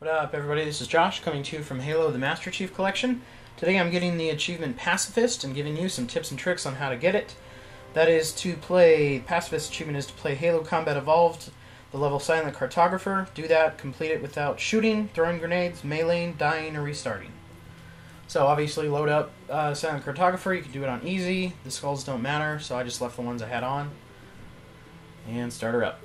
What up, everybody? This is Josh coming to you from Halo the Master Chief Collection. Today I'm getting the achievement Pacifist and giving you some tips and tricks on how to get it. That is to play, Pacifist achievement is to play Halo Combat Evolved, the level Silent Cartographer. Do that, complete it without shooting, throwing grenades, meleeing, dying, or restarting. So obviously load up Silent Cartographer. You can do it on easy. The skulls don't matter, so I just left the ones I had on. And start her up.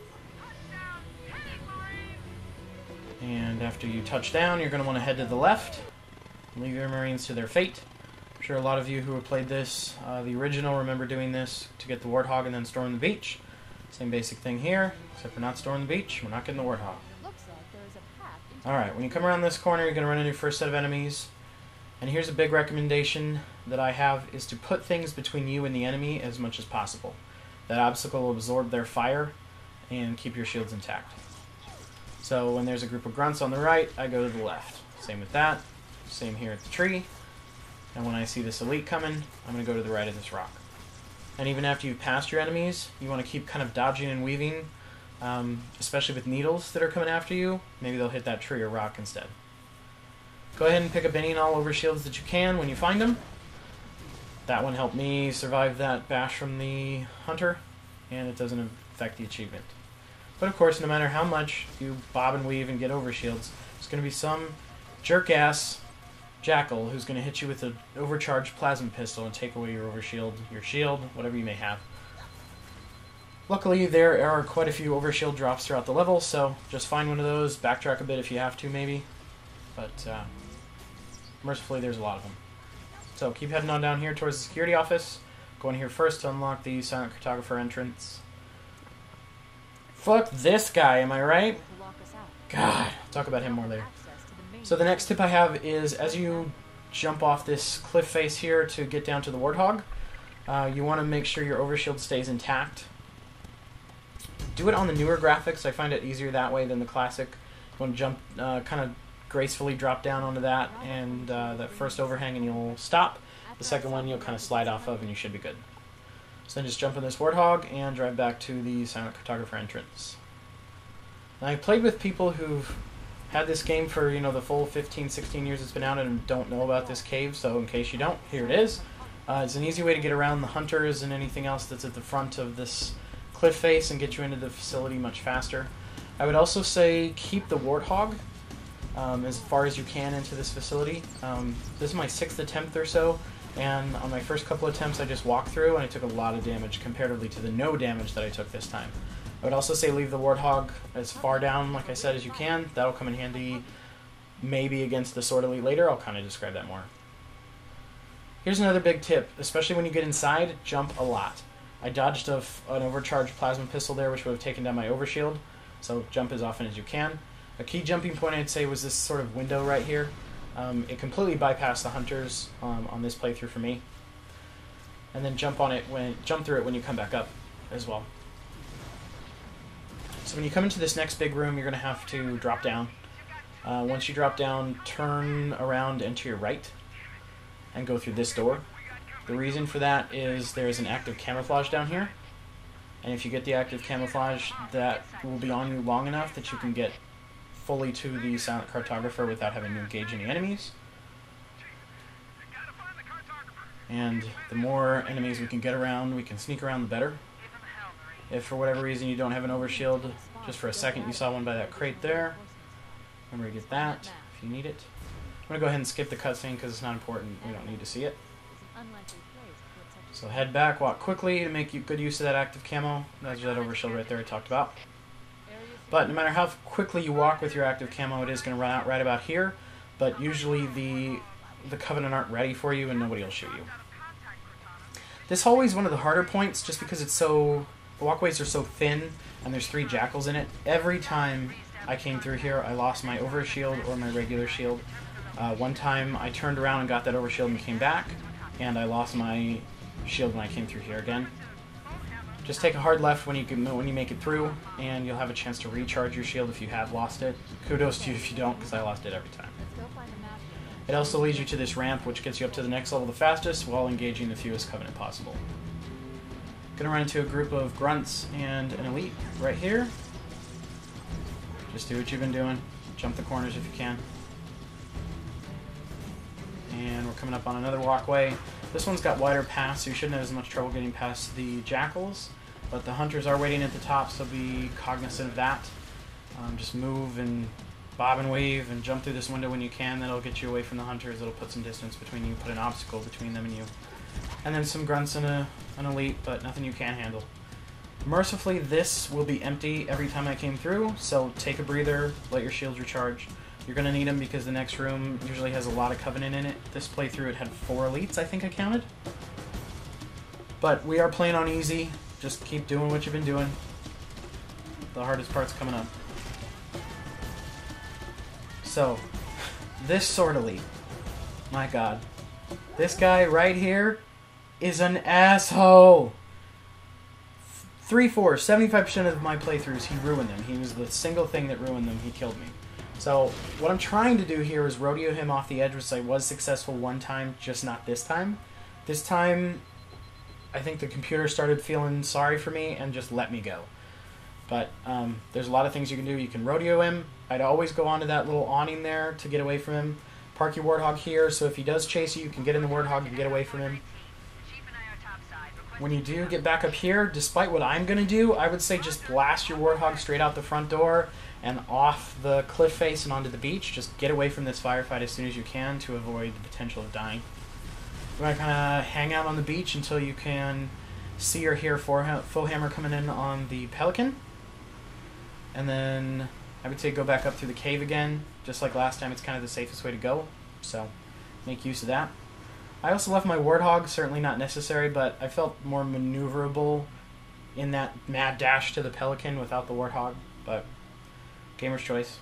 And after you touch down, you're going to want to head to the left. Leave your Marines to their fate. I'm sure a lot of you who have played this, the original, remember doing this to get the Warthog and then storm the beach. Same basic thing here, except we're not storming the beach. We're not getting the Warthog. Alright, when you come around this corner, you're going to run into your first set of enemies. And here's a big recommendation that I have, is to put things between you and the enemy as much as possible. That obstacle will absorb their fire and keep your shields intact. So when there's a group of grunts on the right, I go to the left. Same with that. Same here at the tree. And when I see this elite coming, I'm going to go to the right of this rock. And even after you've passed your enemies, you want to keep kind of dodging and weaving, especially with needles that are coming after you. Maybe they'll hit that tree or rock instead. Go ahead and pick up any and all over shields that you can when you find them. That one helped me survive that bash from the hunter, and it doesn't affect the achievement. But of course, no matter how much you bob and weave and get overshields, there's going to be some jerk-ass jackal who's going to hit you with an overcharged plasma pistol and take away your overshield, your shield, whatever you may have. Luckily, there are quite a few overshield drops throughout the level, so just find one of those, backtrack a bit if you have to, maybe. But mercifully, there's a lot of them. So keep heading on down here towards the security office. Go in here first to unlock the Silent Cartographer entrance. Fuck this guy, am I right? God, I'll talk about him more later. So the next tip I have is, as you jump off this cliff face here to get down to the Warthog, you want to make sure your overshield stays intact. Do it on the newer graphics. I find it easier that way than the classic. You want to jump, kind of gracefully drop down onto that, and that first overhang, and you'll stop. The second one you'll kind of slide off of, and you should be good. So then just jump in this Warthog and drive back to the Silent Cartographer entrance. Now, I played with people who've had this game for, you know, the full 15, 16 years it's been out and don't know about this cave, so in case you don't, here it is. It's an easy way to get around the hunters and anything else that's at the front of this cliff face and get you into the facility much faster. I would also say keep the Warthog as far as you can into this facility. This is my 6th attempt or so, and on my first couple attempts I just walked through and I took a lot of damage comparatively to the no damage that I took this time. I would also say leave the Warthog as far down, like I said, as you can. That'll come in handy maybe against the Sword Elite later. I'll kind of describe that more. Here's another big tip, especially when you get inside, jump a lot. I dodged an overcharged plasma pistol there, which would have taken down my overshield, so jump as often as you can. A key jumping point I'd say was this sort of window right here. It completely bypassed the hunters on this playthrough for me. And then jump through it when you come back up as well. So when you come into this next big room, you're going to have to drop down. Once you drop down, turn around and to your right and go through this door. The reason for that is there's an active camouflage down here. And if you get the active camouflage, that will be on you long enough that you can get fully to the Silent Cartographer without having to engage any enemies. And the more enemies we can get around, we can sneak around, the better. If for whatever reason you don't have an overshield, just for a second you saw one by that crate there, remember to get that if you need it. I'm going to go ahead and skip the cutscene because it's not important. We don't need to see it. So head back, walk quickly to make good use of that active camo. That's that overshield right there I talked about. But no matter how quickly you walk with your active camo, it is going to run out right about here. But usually the Covenant aren't ready for you and nobody will shoot you. This hallway is one of the harder points just because it's so... The walkways are so thin, and there's 3 jackals in it. Every time I came through here, I lost my overshield or my regular shield. One time I turned around and got that overshield and came back, and I lost my shield when I came through here again. Just take a hard left when you make it through, and you'll have a chance to recharge your shield if you have lost it. Kudos to you if you don't, because I lost it every time. It also leads you to this ramp, which gets you up to the next level the fastest, while engaging the fewest Covenant possible. Gonna run into a group of grunts and an elite right here. Just do what you've been doing. Jump the corners if you can. And we're coming up on another walkway. This one's got wider paths, so you shouldn't have as much trouble getting past the jackals. But the hunters are waiting at the top, so be cognizant of that. Just move and bob and weave and jump through this window when you can. That'll get you away from the hunters. It'll put some distance between you, put an obstacle between them and you. And then some grunts and an elite, but nothing you can't handle. Mercifully, this will be empty every time I came through, so take a breather, let your shields recharge. You're going to need them because the next room usually has a lot of Covenant in it. This playthrough it had 4 elites, I think I counted. But we are playing on easy. Just keep doing what you've been doing. The hardest part's coming up. So, this sword elite. My god. This guy right here is an asshole. 75% of my playthroughs, he ruined them. He was the single thing that ruined them. He killed me. So, what I'm trying to do here is rodeo him off the edge, which I was successful one time, just not this time. This time, I think the computer started feeling sorry for me and just let me go. But there's a lot of things you can do. You can rodeo him. I'd always go onto that little awning there to get away from him. Park your Warthog here, so if he does chase you, you can get in the Warthog and get away from him. When you do get back up here, despite what I'm going to do, I would say just blast your Warthog straight out the front door and off the cliff face and onto the beach. Just get away from this firefight as soon as you can to avoid the potential of dying. We're going to kind of hang out on the beach until you can see or hear Foehammer coming in on the Pelican. And then I would say go back up through the cave again. Just like last time, it's kind of the safest way to go. So make use of that. I also left my Warthog, certainly not necessary, but I felt more maneuverable in that mad dash to the Pelican without the Warthog, but gamer's choice.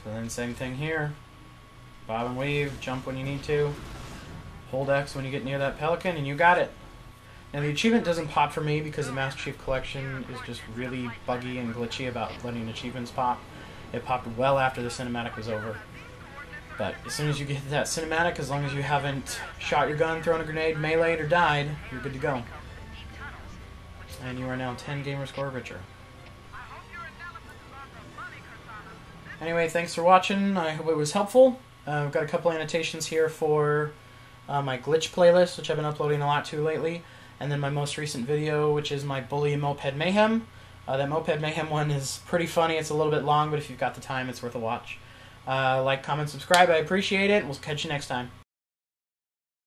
So then same thing here. Bob and weave, jump when you need to. Hold X when you get near that Pelican, and you got it. Now the achievement doesn't pop for me because the Master Chief Collection is just really buggy and glitchy about letting achievements pop. It popped well after the cinematic was over. But as soon as you get that cinematic, as long as you haven't shot your gun, thrown a grenade, meleeed, or died, you're good to go. And you are now 10 gamer score richer. Anyway, thanks for watching. I hope it was helpful. I've got a couple annotations here for my glitch playlist, which I've been uploading a lot to lately. And then my most recent video, which is my Bully Moped Mayhem. That Moped Mayhem one is pretty funny. It's a little bit long, but if you've got the time, it's worth a watch. Like, comment, subscribe. I appreciate it. We'll catch you next time.